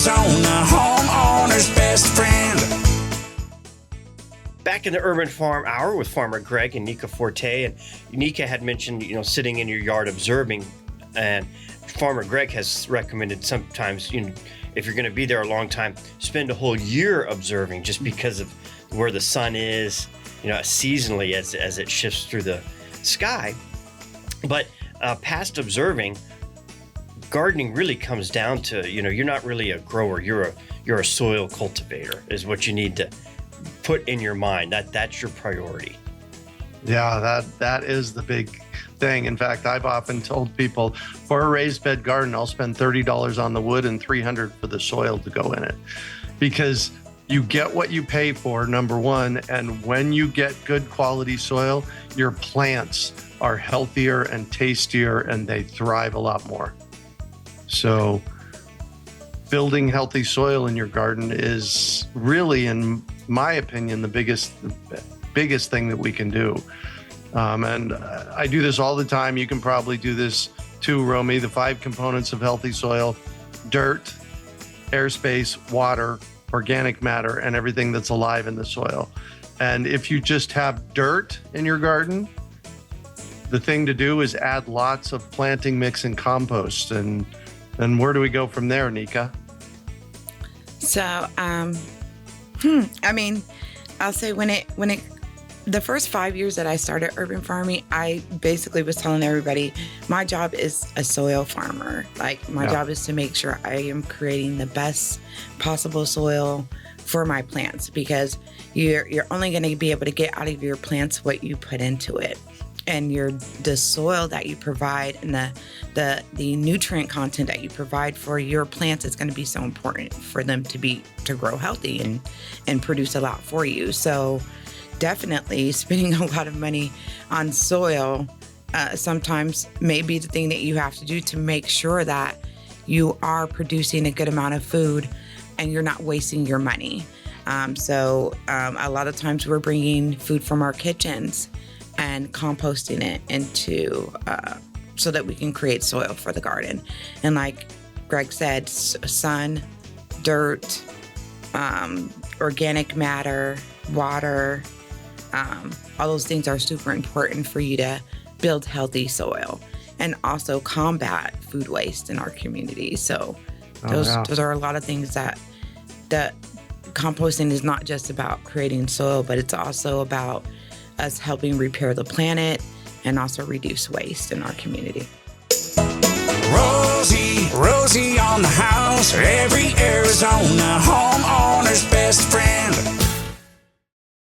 Arizona, homeowner's best friend. Back in the Urban Farm Hour with Farmer Greg and Nika Forte, and Nika had mentioned, sitting in your yard observing, and Farmer Greg has recommended sometimes, if you're going to be there a long time, spend a whole year observing, just because of where the sun is, seasonally as it shifts through the sky. But past observing, gardening really comes down to, you're not really a grower, you're a soil cultivator, is what you need to put in your mind. That's your priority. Yeah, that is the big thing. In fact, I've often told people, for a raised bed garden, I'll spend $30 on the wood and $300 for the soil to go in it, because you get what you pay for, number one. And when you get good quality soil, your plants are healthier and tastier, and they thrive a lot more. So building healthy soil in your garden is really, in my opinion, the biggest thing that we can do. And I do this all the time. You can probably do this too, Romy. The 5 components of healthy soil: dirt, airspace, water, organic matter, and everything that's alive in the soil. And if you just have dirt in your garden, the thing to do is add lots of planting mix and compost. And where do we go from there, Nika? So, I'll say the first 5 years that I started urban farming, I basically was telling everybody, my job is a soil farmer. Like, my job is to make sure I am creating the best possible soil for my plants, because you're only going to be able to get out of your plants what you put into it. And the soil that you provide and the nutrient content that you provide for your plants is going to be so important for them to grow healthy and produce a lot for you. So definitely spending a lot of money on soil sometimes may be the thing that you have to do to make sure that you are producing a good amount of food and you're not wasting your money. So a lot of times we're bringing food from our kitchens and composting it into so that we can create soil for the garden. And like Greg said, sun, dirt, organic matter, water, all those things are super important for you to build healthy soil and also combat food waste in our community. So those are a lot of things that composting is not just about creating soil, but it's also about us helping repair the planet and also reduce waste in our community. Rosie on the house, every Arizona homeowner's